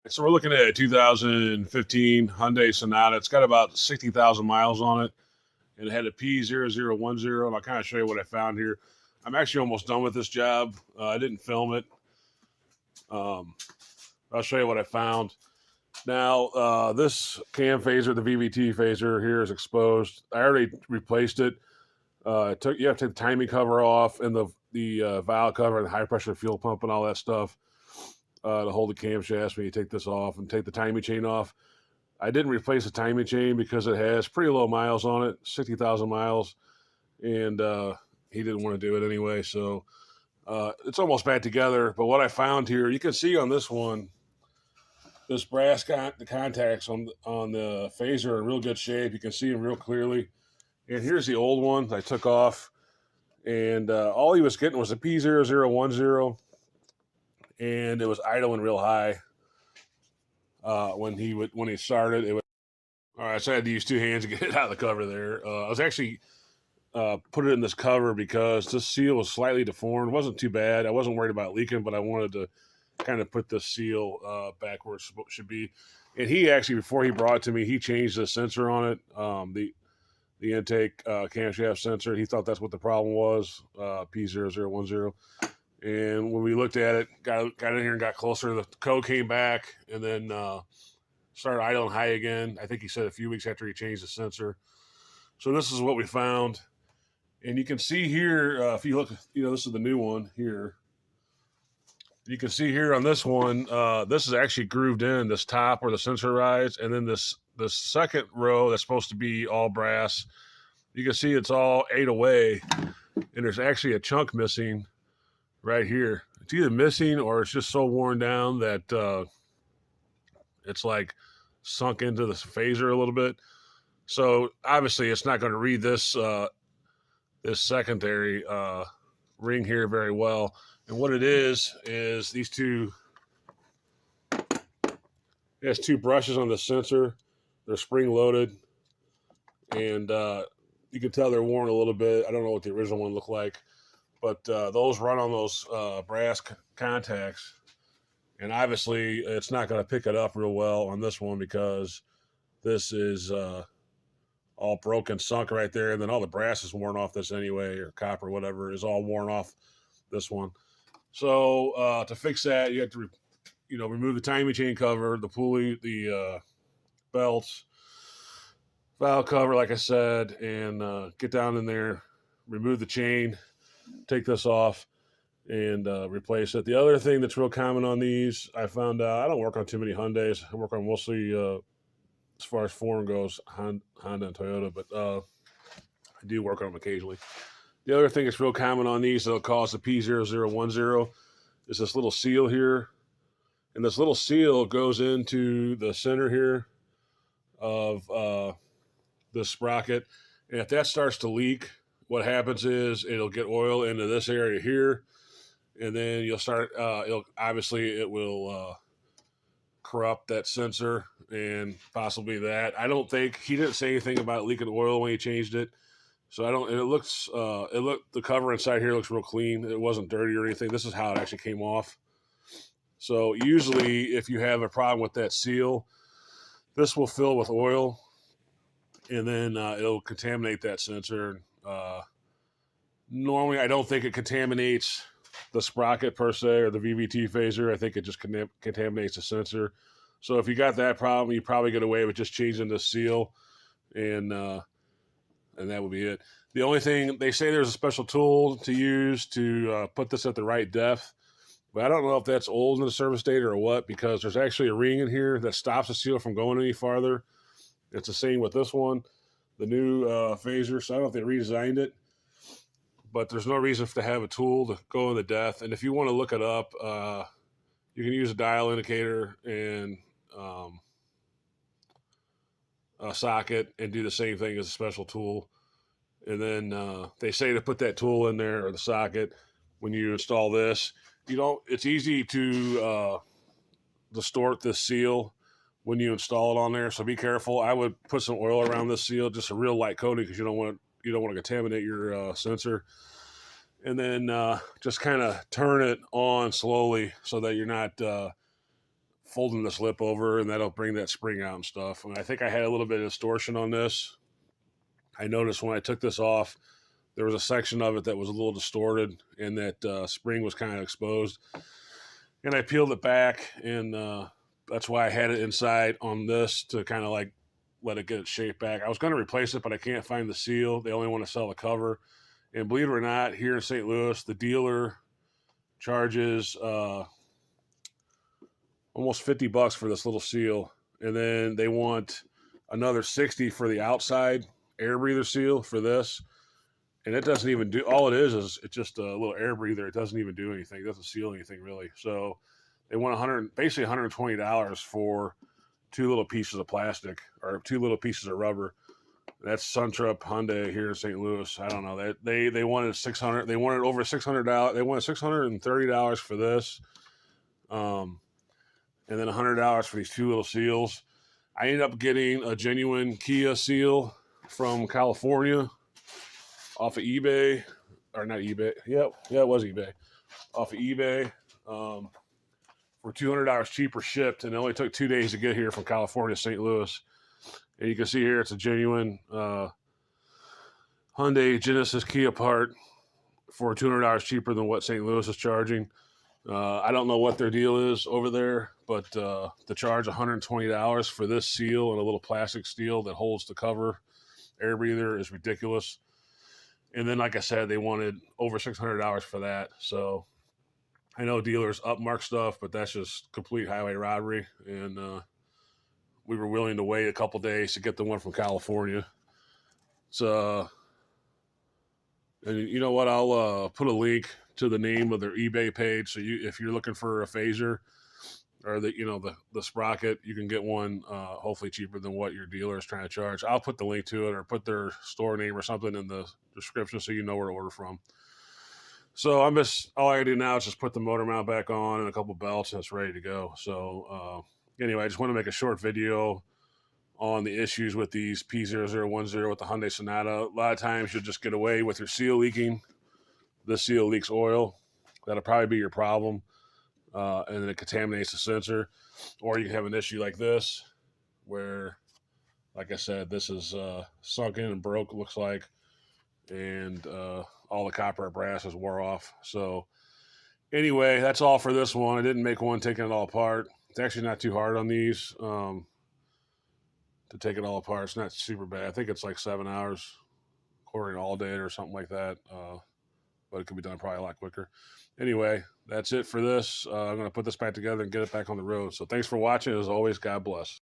So we're looking at a 2015 Hyundai Sonata. It's got about 60,000 miles on it, and it had a p0010. And I'll kind of show you what I found here. I'm actually almost done with this job. I didn't film it. Um, I'll show you what I found. Now, this cam phaser, the VVT phaser here, is exposed. I already replaced it. You have to take the timing cover off and the valve cover and the high pressure fuel pump and all that stuff to hold the camshaft when you take this off, and take the timing chain off. I didn't replace the timing chain because it has pretty low miles on it, 60,000 miles, and he didn't want to do it anyway. So it's almost back together. But what I found here, you can see on this one, this the contacts on the phaser are in real good shape. You can see them real clearly. And here's the old one I took off, and all he was getting was a p0010, and it was idling real high when he started. All right, so I had to use two hands to get it out of the cover there. I was actually put it in this cover because this seal was slightly deformed. It wasn't too bad. I wasn't worried about leaking, but I wanted to kind of put this seal back where it should be. And he actually, before he brought it to me, he changed the sensor on it, the intake camshaft sensor. He thought that's what the problem was, P0010. And when we looked at it, got in here and got closer, the code came back, and then started idling high again. I think he said a few weeks after he changed the sensor. So this is what we found. And you can see here, if you look, this is the new one here. You can see here on this one, this is actually grooved in, this top where the sensor rides, and then this second row that's supposed to be all brass. You can see it's all ate away, and there's actually a chunk missing right here. It's either missing or it's just so worn down that it's like sunk into the phaser a little bit. So obviously it's not going to read this this secondary ring here very well. And what it is these two. It has two brushes on the sensor. They're spring loaded, and you can tell they're worn a little bit. I don't know what the original one looked like, but those run on those brass contacts. And obviously, it's not going to pick it up real well on this one because this is all broken, sunk right there. And then all the brass is worn off this anyway, or copper, whatever, is all worn off this one. So to fix that, you have to, remove the timing chain cover, the pulley, the belts, valve cover, like I said, and get down in there, remove the chain, take this off, and replace it. The other thing that's real common on these, I found out, I don't work on too many Hyundais. I work on mostly, as far as foreign goes, Honda and Toyota, but I do work on them occasionally. The other thing that's real common on these that'll cause the P0010 is this little seal here. And this little seal goes into the center here of the sprocket. And if that starts to leak, what happens is it'll get oil into this area here. And then you'll start, it will corrupt that sensor and possibly that. I don't think, he didn't say anything about leaking oil when he changed it. So the cover inside here looks real clean. It wasn't dirty or anything. This is how it actually came off. So usually if you have a problem with that seal, this will fill with oil, and then it'll contaminate that sensor. Normally, I don't think it contaminates the sprocket per se or the VVT phaser. I think it just contaminates the sensor. So if you got that problem, you probably get away with just changing the seal, and that would be it. The only thing, they say there's a special tool to use to put this at the right depth. But I don't know if that's old in the service data or what, because there's actually a ring in here that stops the seal from going any farther. It's the same with this one, the new phaser. So I don't know if they redesigned it, but there's no reason to have a tool to go in the depth. And if you want to look it up, you can use a dial indicator and a socket and do the same thing as a special tool. And then they say to put that tool in there or the socket when you install this. It's easy to distort this seal when you install it on there. So be careful. I would put some oil around this seal, just a real light coating, because you don't want to contaminate your sensor. And then just kind of turn it on slowly so that you're not folding this lip over, and that'll bring that spring out and stuff. And I think I had a little bit of distortion on this. I noticed when I took this off, there was a section of it that was a little distorted, and that spring was kind of exposed. And I peeled it back, and that's why I had it inside on this to kind of like let it get its shape back. I was going to replace it, but I can't find the seal. They only want to sell the cover. And believe it or not, here in St. Louis, the dealer charges almost $50 for this little seal, and then they want another $60 for the outside air breather seal for this. And it doesn't even do, all it is it's just a little air breather. It doesn't even do anything. It doesn't seal anything really. So they want basically $120 for two little pieces of plastic or two little pieces of rubber. That's Suntrup Hyundai here in St. Louis. I don't know. They wanted $600. They wanted over $600. They wanted $630 for this, and then $100 for these two little seals. I ended up getting a genuine Kia seal from California off of eBay, or not eBay. Yeah, it was eBay. Off of eBay, for $200 cheaper shipped, and it only took 2 days to get here from California to St. Louis. And you can see here it's a genuine Hyundai Genesis Kia part for $200 cheaper than what St. Louis is charging. I don't know what their deal is over there, but to charge $120 for this seal and a little plastic steel that holds the cover air breather is ridiculous. And then, like I said, they wanted over $600 for that. So I know dealers upmark stuff, but that's just complete highway robbery. And we were willing to wait a couple days to get the one from California. So, and you know what? I'll put a link to the name of their eBay page. So if you're looking for a phaser or the sprocket, you can get one hopefully cheaper than what your dealer is trying to charge. I'll put the link to it or put their store name or something in the description so you know where to order from. So all I do now is just put the motor mount back on and a couple belts, and it's ready to go. So anyway, I just want to make a short video on the issues with these p0010 with the Hyundai Sonata. A lot of times you'll just get away with your seal leaking. This seal leaks oil. That'll probably be your problem. And then it contaminates the sensor. Or you can have an issue like this where, like I said, this is sunk in and broke, it looks like. And all the copper and brass is wore off. So anyway, that's all for this one. I didn't make one taking it all apart. It's actually not too hard on these to take it all apart. It's not super bad. I think it's like 7 hours, according to All Data or something like that. But it could be done probably a lot quicker. Anyway, that's it for this. I'm going to put this back together and get it back on the road. So thanks for watching. As always, God bless.